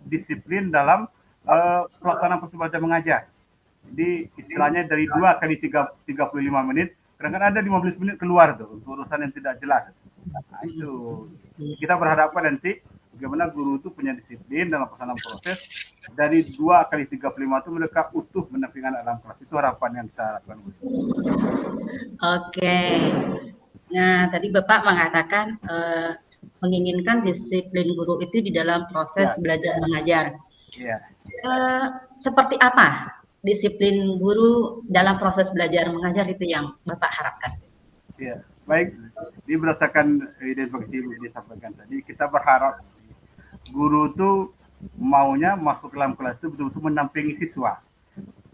disiplin dalam pelaksanaan proses belajar mengajar. Jadi istilahnya dari 2 kali 35 menit, kadang-kadang ada 15 menit keluar tuh untuk urusan yang tidak jelas. Nah, itu kita berharapkan nanti bagaimana guru itu punya disiplin dalam pelaksanaan proses dari 2 kali 35 itu mereka utuh menampilkan dalam kelas. Itu harapan yang kita harapkan. Oke. Nah, tadi Bapak mengatakan menginginkan disiplin guru itu di dalam proses belajar mengajar. Seperti apa disiplin guru dalam proses belajar mengajar itu yang Bapak harapkan? Ya, baik. Ini berdasarkan identifikasi yang disampaikan tadi, kita berharap guru itu maunya masuk ke dalam kelas itu betul-betul mendampingi siswa,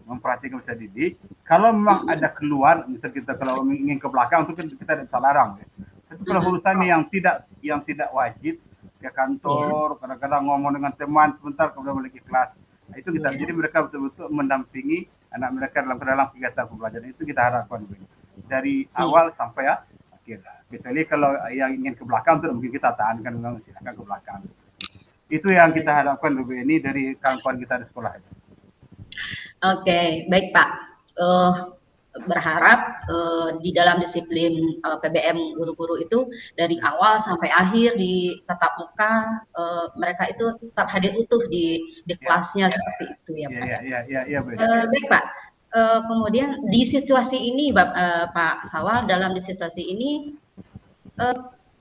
memperhatikan usaha didik. Kalau memang ada keluar, misalnya kita kalau ingin ke belakang itu kita tidak bisa larang. Tapi kalau urusan yang tidak wajib ke kantor, kadang-kadang ngomong dengan teman sebentar kemudian balik ke kelas. Nah, itu kita jadi mereka betul-betul mendampingi anak mereka dalam kegiatan pembelajaran. Itu kita harapkan dari awal sampai akhir. Kecuali kalau yang ingin ke belakang itu mungkin kita tahankan, silakan ke belakang. Itu yang kita harapkan lebih ini dari kawan-kawan kita di sekolah. Oke, baik Pak. Berharap di dalam disiplin PBM guru-guru itu dari awal sampai akhir di tatap muka mereka itu tetap hadir utuh di kelasnya seperti itu ya Pak. Baik Pak. Kemudian di situasi ini Pak Sawal, dalam di situasi ini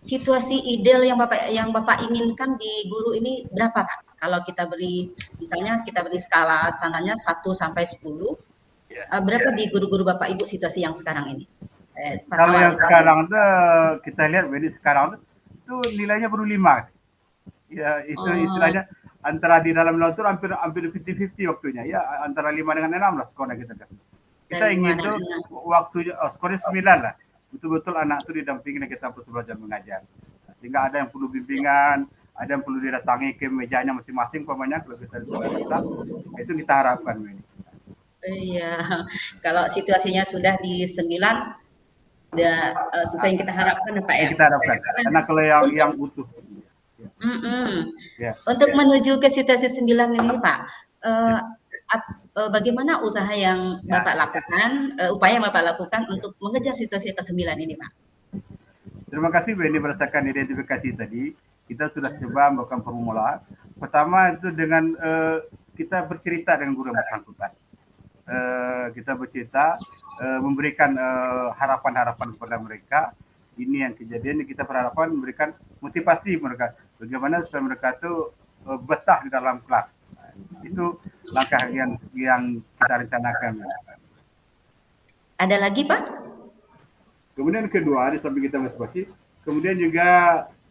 situasi ideal yang Bapak inginkan di guru ini berapa Pak? Kalau kita beri misalnya kita beri skala standarnya 1 sampai 10. Berapa di guru-guru Bapak Ibu situasi yang sekarang ini? Kalau yang sekarang itu kita lihat sekarang itu nilainya baru 5. Ya, itu istilahnya antara di dalam laut itu hampir 50-50 waktunya. Ya, antara 5 dengan 6 lah skornya kita. Kita ingin tuh waktunya skornya 9 lah. Betul-betul anak itu didampingi kita proses belajar mengajar. Sehingga ada yang perlu bimbingan, ada yang perlu didatangi ke mejanya masing-masing pokoknya kalau kita itu kita harapkan ini. Iya, kalau situasinya sudah di 9 udah sesuai yang kita harapkan Pak ya. Kita harapkan. Karena kalau yang utuh. Untuk menuju ke situasi 9 ini Pak, bagaimana usaha yang Bapak lakukan, upaya yang Bapak lakukan untuk mengejar situasi ke-9 ini Pak? Terima kasih Bu, ini berdasarkan identifikasi tadi, kita sudah coba melakukan formula. Pertama itu dengan kita bercerita dengan guru yang bersangkutan. Kita bercerita, memberikan harapan-harapan kepada mereka. Ini yang kejadian, kita berharapan memberikan motivasi mereka. Bagaimana supaya mereka itu betah di dalam kelas. Itu langkah yang kita rencanakan. Ada lagi Pak? Kemudian kedua, di samping kita motivasi, kemudian juga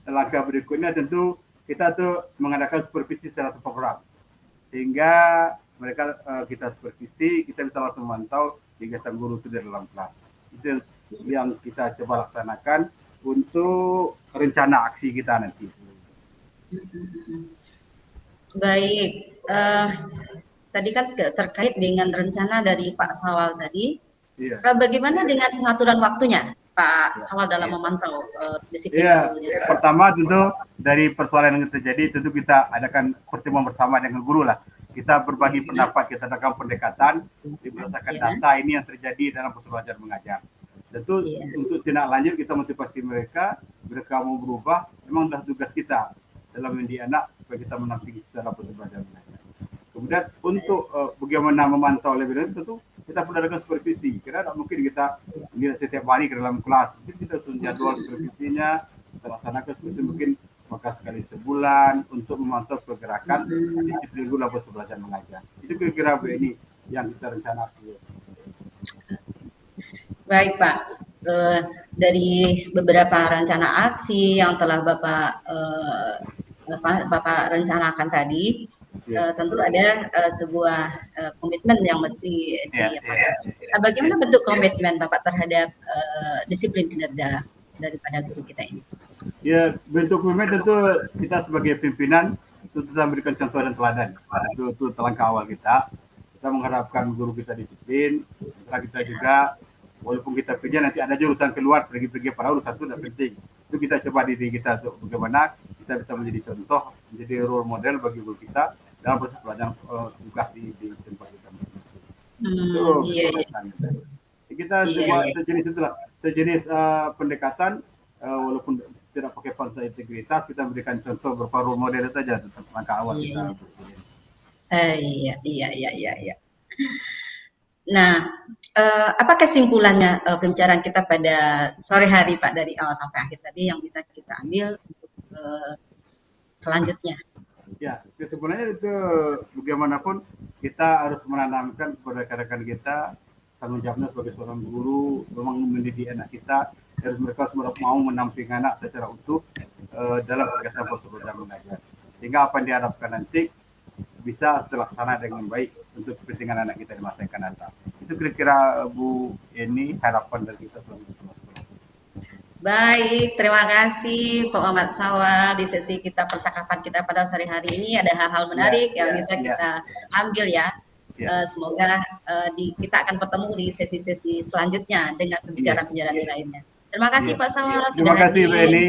langkah berikutnya tentu kita tuh mengadakan supervisi secara program. Sehingga mereka kita supervisi, kita bisa langsung memantau kegiatan guru itu di dalam kelas. Itu yang kita coba laksanakan untuk rencana aksi kita nanti. Baik, tadi kan terkait dengan rencana dari Pak Sawal tadi. Bagaimana dengan pengaturan waktunya Pak Sawal dalam memantau disiplin? Pertama tentu dari persoalan yang terjadi tentu kita adakan pertemuan bersama dengan guru lah. Kita berbagi pendapat, kita adakan pendekatan berdasarkan data ini yang terjadi dalam proses belajar mengajar. Tentu untuk tindak lanjut kita motivasi mereka mau berubah, memang sudah tugas kita dalam mendidik anak supaya kita menampingi secara proses belajar mengajar. Kemudian untuk bagaimana memantau lebih lanjut tentu kita perlu adakan supervisi. Karena tidak mungkin kita setiap hari ke dalam kelas. Jadi kita susun jadwal supervisinya, kita laksanakan seperti mungkin maka sekali sebulan untuk memantau pergerakan disiplin guru dalam proses belajar mengajar. Itu kira-kira ini yang kita rencanakan. Baik Pak, dari beberapa rencana aksi yang telah Bapak rencanakan tadi, tentu ada sebuah komitmen yang mesti bagaimana bentuk komitmen Bapak terhadap disiplin kinerja daripada guru kita ini? Ya, bentuk komitmen tentu kita sebagai pimpinan itu kita memberikan contoh dan teladan. Itu langkah awal kita. Kita mengharapkan guru kita disiplin. Setelah kita juga, walaupun kita kerja nanti ada jurusan keluar pergi-pergi para urusan itu tidak penting. Itu kita coba diri kita untuk bagaimana kita bisa menjadi contoh, menjadi role model bagi guru kita dalam proses pelajaran tugas di tempat kita. Itu Iya, iya, kesulitannya. Kita iya, coba iya. sejenis pendekatan walaupun tidak pakai konsep integritas, kita berikan contoh berupa role model saja tentang langkah awal Iya, kita. iya. Iya, iya, iya, iya, iya. Nah, apa kesimpulannya pembicaraan kita pada sore hari Pak dari awal sampai akhir tadi yang bisa kita ambil untuk selanjutnya? Ya, sebenarnya itu bagaimanapun kita harus menanamkan kepada rekan-rekan kita tanggung jawabnya sebagai seorang guru, memang mendidik anak kita, harus mereka semua mau menamping anak secara utuh dalam kegiatan proses belajar mengajar. Sehingga apa yang diharapkan nanti bisa terlaksana dengan baik untuk kepentingan anak kita di masa yang akan datang. Itu kira-kira Bu Eni harapan dari kita selanjutnya. Baik, terima kasih Pak Muhammad Sawa. Di sesi kita percakapan kita pada sore hari ini ada hal-hal Ya, menarik yang ya, bisa ya, kita ambil ya. ya, Semoga kita akan bertemu di sesi-sesi selanjutnya dengan ya, pembicaraan-pembicaraan lainnya. Terima kasih ya. Pak Sawa sudah Terima kasih Bu hadir. Eni.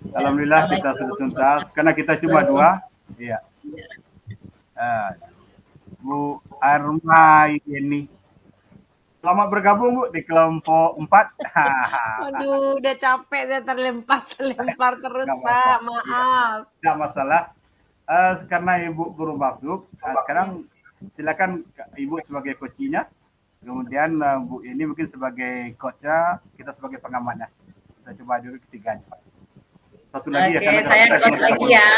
Ya, Alhamdulillah kita sudah Assalamualaikum tuntas karena kita cuma warahmatullahi dua. Iya. Bu Arma ini. Selamat bergabung Bu di kelompok 4. Waduh, udah capek saya terlempar terus Nggak Pak, apa-apa. maaf. Tidak masalah. Karena Ibu guru masuk, sekarang silakan Ibu sebagai coachnya. Kemudian Bu ini mungkin sebagai coachnya, kita sebagai pengamatnya. Kita coba dulu ketiganya. Satu lagi ya. Oke, saya coach lagi ya.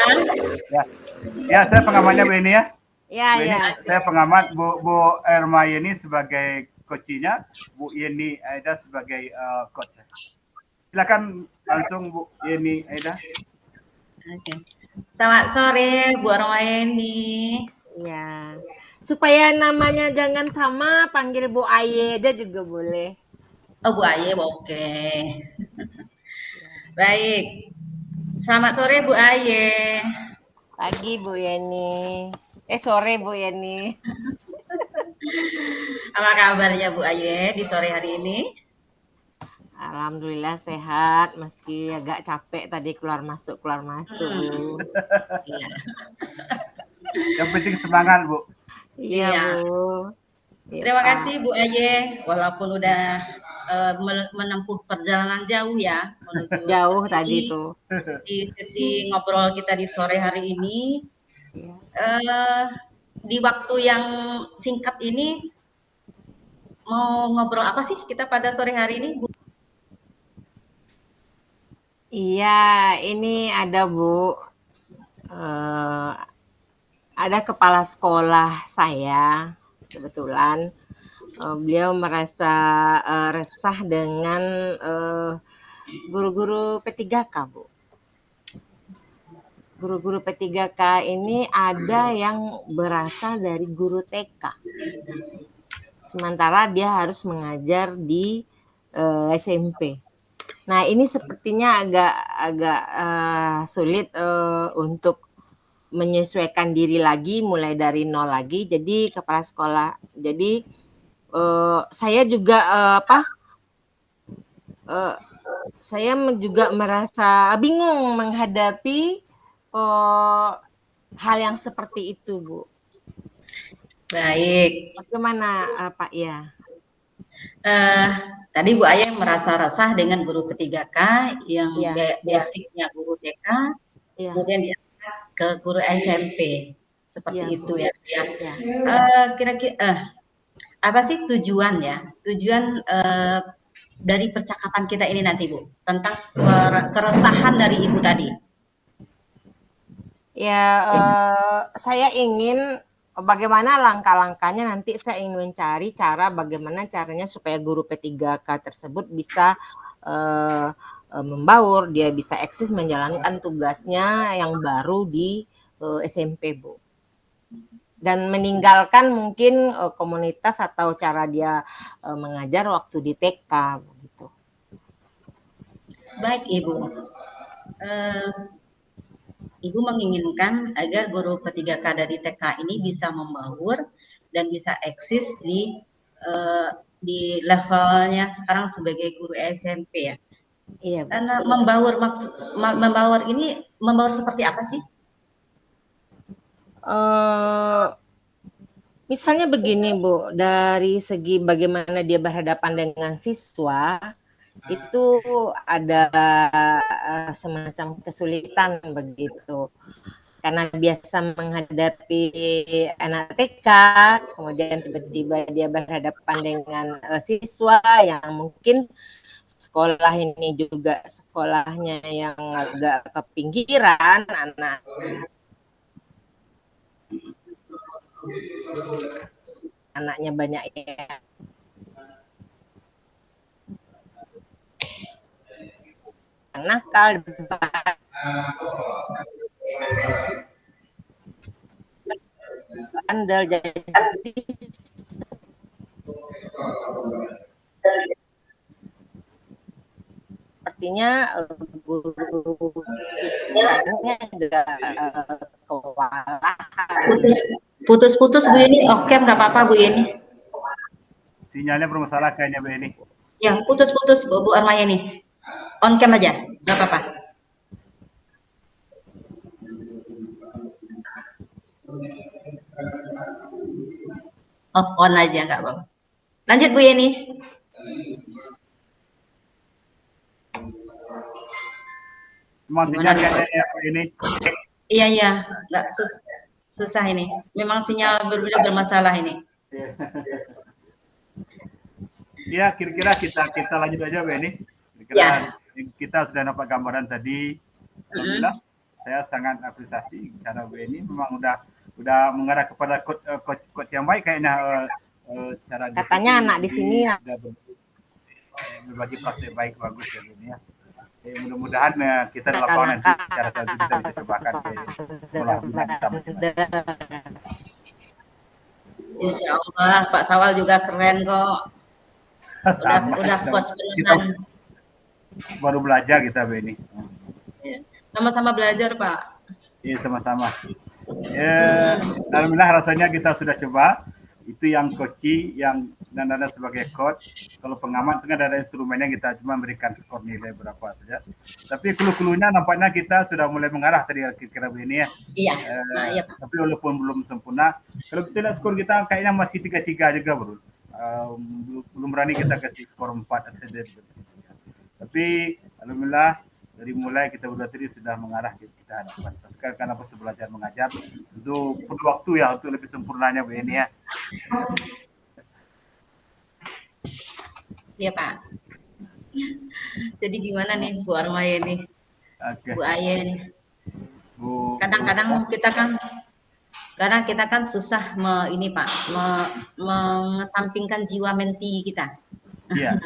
Ya, saya pengamatnya Bu ini ya. Ya, Bu ya. Yeni, saya pengamat, Bu Erma ini sebagai coachnya, Bu Yeni Aida sebagai coach. Silakan langsung Bu Yeni Aida. Oke. Selamat sore Bu Armayeni. Ya. Supaya namanya jangan sama, panggil Bu Aye aja juga boleh. Oh Bu Aye, oke. Baik. Selamat sore Bu Aye. Pagi Bu Yeni. Sore Bu Yeni. Apa kabarnya Bu Aye di sore hari ini? Alhamdulillah sehat, meski agak capek tadi keluar masuk Bu. Iya. Yang penting semangat Bu. Iya Bu. Terima kasih Bu Aye, walaupun udah menempuh perjalanan jauh ya menuju Jauh tadi tuh. di sesi ngobrol kita di sore hari ini. Iya. Di waktu yang singkat ini mau ngobrol apa sih kita pada sore hari ini, Bu? Iya, ini ada Bu. Ada kepala sekolah saya kebetulan. Beliau merasa resah dengan guru-guru P3K, Bu. Guru-guru P3K ini ada yang berasal dari guru TK. Sementara dia harus mengajar di SMP. Nah, ini sepertinya agak sulit untuk menyesuaikan diri lagi, mulai dari nol lagi. Jadi kepala sekolah. Jadi saya juga saya juga merasa bingung menghadapi hal yang seperti itu, Bu. Baik. Bagaimana Pak ya? Tadi Bu Ayah merasa resah dengan guru P3K yang basicnya guru TK, kemudian diangkat ke guru SMP, seperti itu ya. Kira-kira apa sih tujuan dari percakapan kita ini nanti Bu tentang keresahan dari Ibu tadi? Ya, saya ingin bagaimana langkah-langkahnya, nanti saya ingin mencari cara bagaimana caranya supaya guru P3K tersebut bisa membaur, dia bisa eksis menjalankan tugasnya yang baru di SMP, Bu. Dan meninggalkan mungkin komunitas atau cara dia mengajar waktu di TK, begitu. Baik Ibu. Ibu menginginkan agar guru P3K dari TK ini bisa membaur dan bisa eksis di levelnya sekarang sebagai guru SMP ya. Iya, Bu. Karena membaur membaur ini membaur seperti apa sih? Eh, Misalnya begini, Bu, dari segi bagaimana dia berhadapan dengan siswa, itu ada semacam kesulitan begitu. Karena biasa menghadapi anak TK, kemudian tiba-tiba dia berhadapan dengan siswa yang mungkin sekolah ini juga sekolahnya yang agak kepinggiran, anaknya banyak yang nakal, bandel, jadi sepertinya guru kita ini agak kewalahan. Putus-putus Bu Yeni. Oke, nggak apa-apa Bu Yeni. Sinyalnya bermasalah kayaknya Bu ini. Ya, putus-putus Bu Armayeni. On cam aja, nggak apa-apa. Oh, on aja, nggak apa-apa. Lanjut Bu Yeni. Memang sinyal kayaknya Bu ini. Iya, nggak susah ini. Memang sinyal berbeda bermasalah ini. Ya, kira-kira kita lanjut aja Bu ini. Kira-kira Ya. kita sudah dapat gambaran tadi. Alhamdulillah, saya sangat apresiasi cara Bu ini memang udah mengarah kepada coach yang baik kayaknya cara Katanya anak di sini berbagi praktek baik bagus ya Bu ini ya. Mudah-mudahan kita di lapangan nanti cara tadi kita bisa cobakan ke sekolah kita masing-masing. Insya Allah Pak Sawal juga keren kok. Udah kos beneran. Baru belajar kita Bu ini. Sama-sama belajar Pak. Iya sama-sama. Alhamdulillah rasanya kita sudah coba. Itu yang coach, yang dan ada sebagai coach. Kalau pengamat itu kan ada instrumennya, kita cuma memberikan skor nilai berapa saja. Tapi clue-cluenya nampaknya kita sudah mulai mengarah tadi kira-kira begini ya. Iya. Iya. Tapi walaupun belum sempurna, kalau kita lihat skor kita kayaknya masih 3-3 juga bro. Belum berani kita kasih skor 4 saja. Tapi alhamdulillah dari mulai kita tadi sudah mengarah kita hadapan. Sekarang karena proses belajar mengajar itu perlu waktu ya untuk lebih sempurnanya Bu ini ya. Iya Pak. Jadi gimana nih Bu Armayeni? Okay. Bu Ayen. Kadang-kadang kita kan susah ini Pak, mengesampingkan jiwa menti kita. Iya.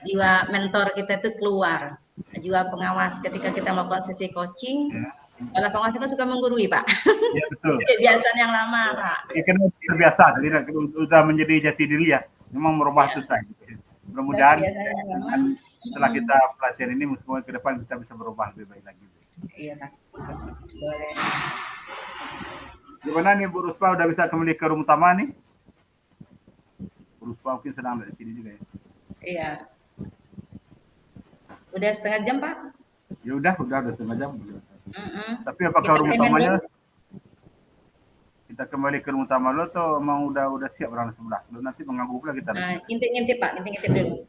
Jiwa mentor kita itu keluar. Jiwa pengawas ketika kita melakukan sesi coaching, kalau pengawas itu suka menggurui Pak. Iya betul. Kebiasaan yang lama Pak. Ya, karena terbiasa, jadi sudah menjadi jati diri ya. Memang merubah susah. Mudah-mudahan setelah kita pelatihan ini, semua ke depan kita bisa berubah lebih baik lagi. Iya Pak. Boleh. Gimana nih Bu Ruspa, udah bisa kembali ke rumah utama nih? Bu Ruspa mungkin sedang ada di sini juga ya. Iya. Udah setengah jam Pak? Ya udah setengah jam. Tapi apakah rumah utamanya kita kembali ke rumah utama lo atau emang udah siap orang sebelah? Lo nanti mengganggu pula kita. Ngintip Pak, ngintip dulu.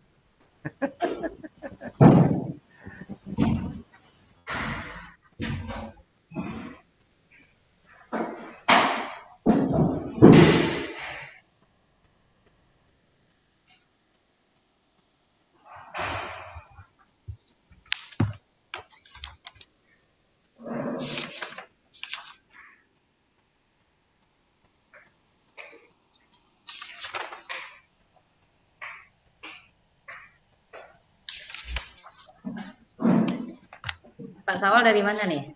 Pak Sawal dari mana nih?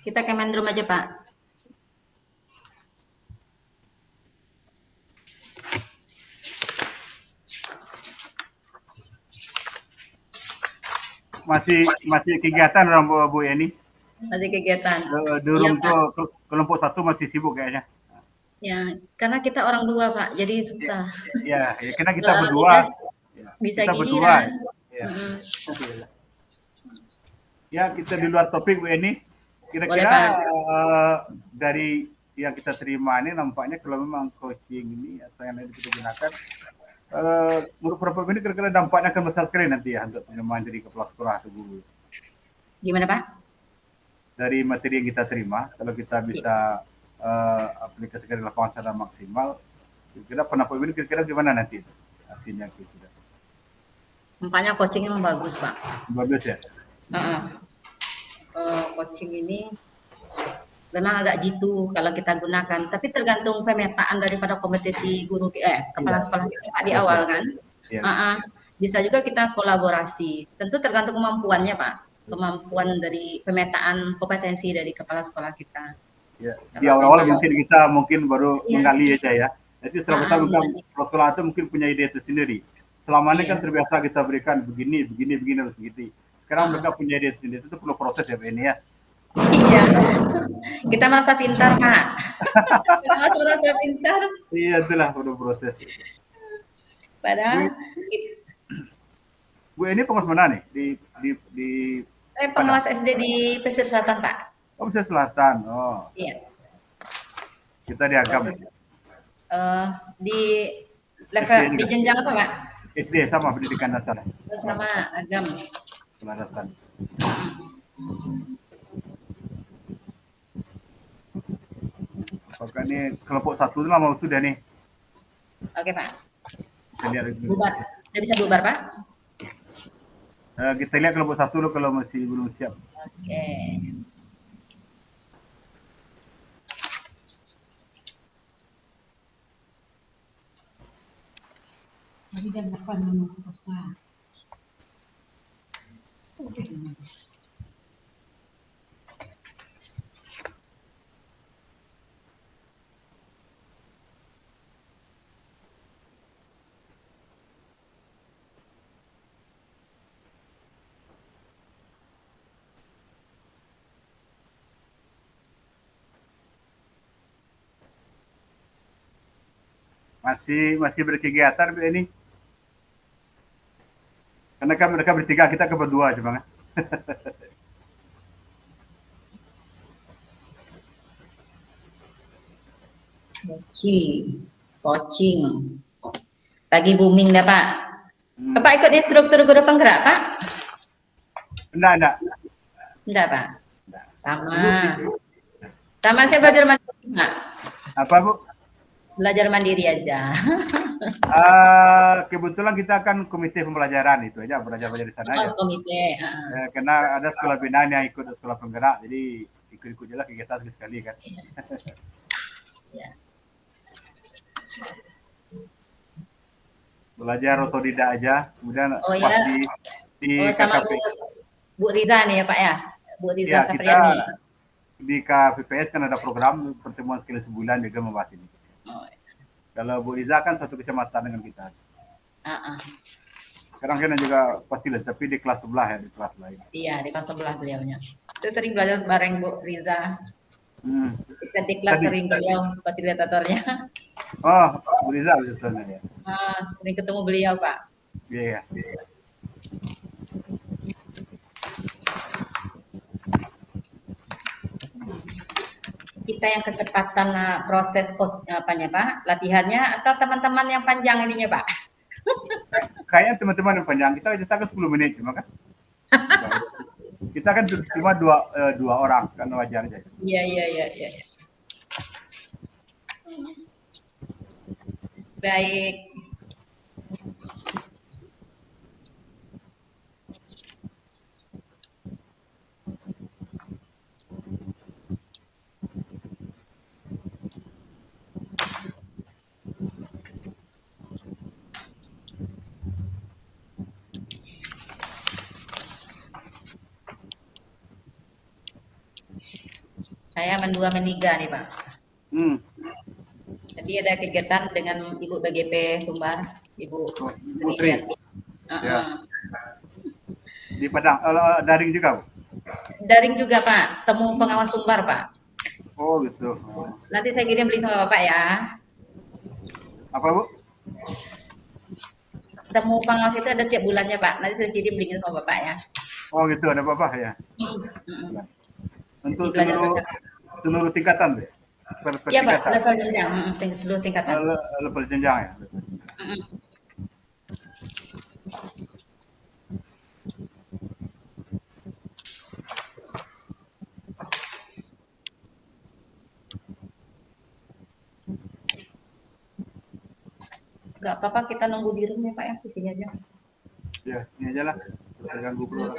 Kita ke main room aja Pak. masih kegiatan orang Bu Eni. Masih kegiatan. Di room tuh kelompok 1 masih sibuk kayaknya. Ya, karena kita orang dua Pak, jadi susah. Ya karena kita berdua. Bisa kita giliran. Ya. Ya, kita di luar topik Bu Eni. Kira-kira dari yang kita terima ini nampaknya kalau memang coaching ini atau yang lain kita gunakan, menurut Prof ini kira-kira dampaknya akan besar sekali nanti ya untuk penerimaan jadi kepala sekolah atau guru. Gimana Pak? Dari materi yang kita terima, kalau kita bisa aplikasikan di lapangan secara maksimal, kira-kira pendapat ini kira-kira gimana nanti hasilnya kita? Nampaknya coaching memang bagus Pak. Bagus ya? Coaching ini memang agak jitu kalau kita gunakan, tapi tergantung pemetaan daripada kompetisi guru kepala sekolah kita di awal kan. Bisa juga kita kolaborasi, tentu tergantung kemampuannya Pak, kemampuan dari pemetaan kompetensi dari kepala sekolah kita. Ya, di awal-awal mungkin baru menggali aja ya. Jadi setelah kita bukan sekolah itu mungkin punya ide itu sendiri. Selama ini kan terbiasa kita berikan begini harus begitu. Sekarang mereka punya ide sendiri, itu perlu proses ya ini ya. Iya, kita merasa pintar Pak. Kita merasa pintar. Iya, itulah perlu proses. Padahal Bu ini pengawas mana nih di saya pengawas SD di Pesisir Selatan Pak. Oh, Pesisir Selatan. Oh. Iya. Kita di Agam. Di jenjang apa Pak? SD sama pendidikan dasar. Sama Agam. Dasar. Oke, ini kelompok 1 itu lama sudah nih. Oke Pak. Kita lihat bubar. Udah bisa bubar Pak? Kita lihat kelompok 1 dulu kalau masih belum siap. Oke. Tadi dan depan menunggu pesan. Masih berkegiatan ini. Karena kan mereka bertiga, kita ke berdua cuma kan. Coaching. Lagi booming dah Pak. Bapak ikut instruktur guru penggerak Pak? Enggak. Enggak Pak. Sama saya belajar mandiri Pak. Apa Bu? Belajar mandiri aja. Kebetulan kita kan komite pembelajaran itu aja, belajar di sana aja. Komite. Karena ada sekolah binaan yang ikut sekolah penggerak, jadi ikut jelas kegiatan sekali kan. Ya. Belajar otodidak aja, kemudian pas di sama Bu Riza nih ya Pak ya, Bu Riza Sapriani. Di KPPS kan ada program pertemuan sekali sebulan juga membahas ini. Kalau Bu Riza kan satu kecamatan dengan kita. Sekarang kan juga pasti lah, tapi di kelas sebelah ya, di kelas lain. Iya, di kelas sebelah beliaunya. Saya sering belajar bareng Bu Riza. Kita di kelas sering beliau fasilitatornya. Oh, Bu Riza fasilitatornya ya. Sering ketemu beliau Pak. Iya. Kita yang kecepatan proses apanya Pak, latihannya atau teman-teman yang panjang ininya Pak? Kayaknya teman-teman yang panjang, kita kan 10 menit cuma kan. Kita kan cuma dua orang kan wajar aja. Iya. Baik. Saya mendua meniga nih Pak. Jadi ada kegiatan dengan Ibu BGP Sumbar, Ibu Sri Yati. Di Padang, daring juga, Bu? Daring juga Pak, temu pengawas Sumbar Pak. Oh gitu. Oh. Nanti saya kirim link sama Bapak ya. Apa, Bu? Temu pengawas itu ada tiap bulannya Pak. Nanti saya kirim link sama Bapak ya. Oh gitu, ada apa ya? Untuk Sesi belajar seluruh tingkatan, Bu? Iya Pak, level jenjang, seluruh tingkatan. Level jenjang ya. Gak apa-apa, kita nunggu di room ya Pak ya, di sini aja. Ya, ini aja lah. Kita ganggu pula.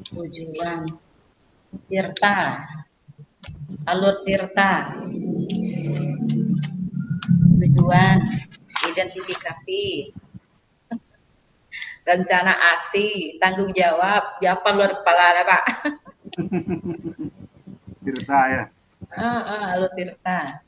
Tujuan Tirta, alur Tirta, tujuan, identifikasi, rencana aksi, tanggung jawab, siapa luar kepala ada Pak? Tirta ya. Alur Tirta.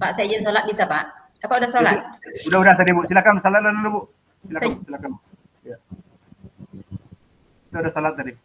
Pak, saya izin sholat bisa Pak? Apa udah sholat? Udah tadi Bu. Silakan salat dulu Bu. Silakan. Ya. Kita udah salat tadi.